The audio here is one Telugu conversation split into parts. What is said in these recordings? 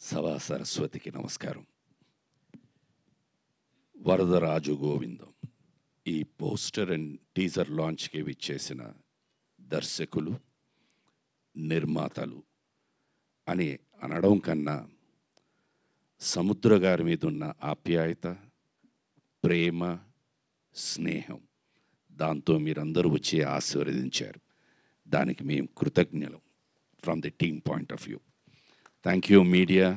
సభా సరస్వతికి నమస్కారం. వరదరాజు గోవిందం ఈ పోస్టర్ అండ్ టీజర్ లాంచ్కి విచ్చేసిన దర్శకులు, నిర్మాతలు అని అనడం కన్నా సముద్ర గారి మీద ఉన్న ఆప్యాయత, ప్రేమ, స్నేహం, దాంతో మీరందరూ వచ్చి ఆశీర్వదించారు. దానికి మేము కృతజ్ఞులం from the team point of view. Thank you media,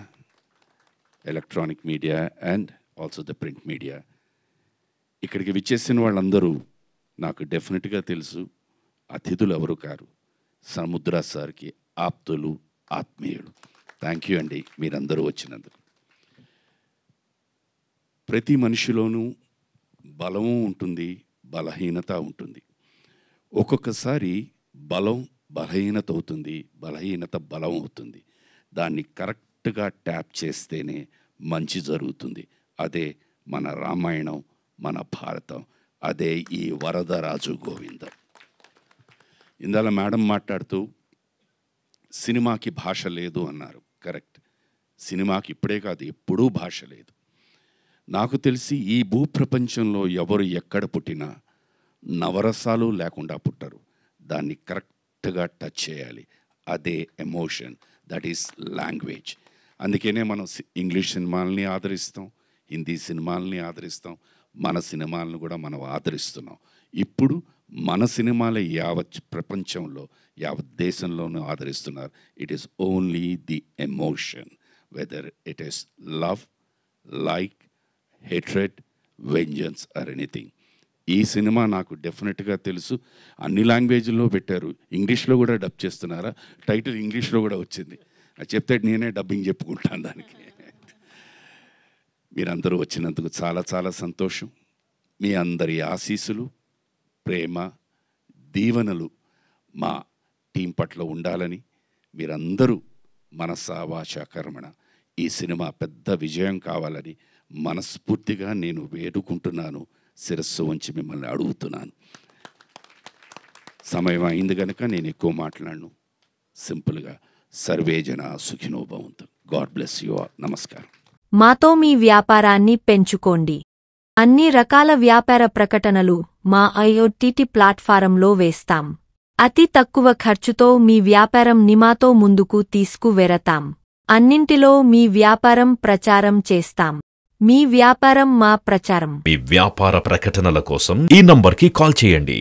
electronic media and also the print media. ఇక్కడికి విచ్చేసిన వాళ్ళందరూ నాకు డెఫినెట్గా తెలుసు, అతిథులు ఎవరు కారు, సముద్ర సార్కి ఆప్తులు, ఆత్మీయులు. థ్యాంక్ యూ అండి మీరందరూ వచ్చినందుకు. ప్రతి మనిషిలోనూ బలము ఉంటుంది, బలహీనత ఉంటుంది. ఒక్కొక్కసారి బలం బలహీనత అవుతుంది, బలహీనత బలం అవుతుంది. దాన్ని కరెక్ట్గా ట్యాప్ చేస్తేనే మంచి జరుగుతుంది. అదే మన రామాయణం, మన భారతం, అదే ఈ వరదరాజు గోవిందం. ఇందాల మేడం మాట్లాడుతూ సినిమాకి భాష లేదు అన్నారు. కరెక్ట్, సినిమాకి ఇప్పుడే కాదు ఎప్పుడూ భాష లేదు. నాకు తెలిసి ఈ భూప్రపంచంలో ఎవరు ఎక్కడ పుట్టినా నవరసాలు లేకుండా పుట్టరు. దాన్ని కరెక్ట్గా టచ్ చేయాలి. అదే ఎమోషన్, దట్ ఈస్ లాంగ్వేజ్. అందుకనే మనం ఇంగ్లీష్ సినిమాలని ఆదరిస్తాం, హిందీ సినిమాలని ఆదరిస్తాం, మన సినిమాలను కూడా మనం ఆదరిస్తున్నాం. ఇప్పుడు మన సినిమాలే యావత్ ప్రపంచంలో, యావత్ దేశంలోనూ ఆదరిస్తున్నారు. It is only the emotion, whether it is love, like, hatred, vengeance or anything. ఈ సినిమా నాకు డెఫినెట్గా తెలుసు. అన్ని లాంగ్వేజ్లో పెట్టారు, ఇంగ్లీష్లో కూడా డబ్ చేస్తున్నారా? టైటిల్ ఇంగ్లీష్లో కూడా వచ్చింది. అది చెప్తే నేనే డబ్బింగ్ చెప్పుకుంటాను దానికి. మీరందరూ వచ్చినందుకు చాలా చాలా సంతోషం. మీ అందరి ఆశీస్సులు, ప్రేమ, దీవెనలు మా టీం పట్ల ఉండాలని, మీరందరూ మనసా వాచా కర్మణ ఈ సినిమా పెద్ద విజయం కావాలని మనస్ఫూర్తిగా నేను వేడుకుంటున్నాను. శిరస్సు వంచి మిమ్మల్ని అడుగుతున్నాను. సమయం అయింది కనుక నేను ఎక్కువ మాట్లాడను. సింపుల్గా సర్వే జన సుఖినో భవంతు. God bless you all. నమస్కారం. మాతో మీ వ్యాపారాన్ని పెంచుకోండి. అన్ని రకాల వ్యాపార ప్రకటనలు మా IoT ప్లాట్ఫారంలో వేస్తాం. అతి తక్కువ ఖర్చుతో మీ వ్యాపారం నిమాతో ముందుకు తీసుకువెరతాం. అన్నింటిలో మీ వ్యాపారం ప్రచారం చేస్తాం. మీ వ్యాపారం మా ప్రచారం. మీ వ్యాపార ప్రకటనల కోసం ఈ నంబర్కి కాల్ చేయండి.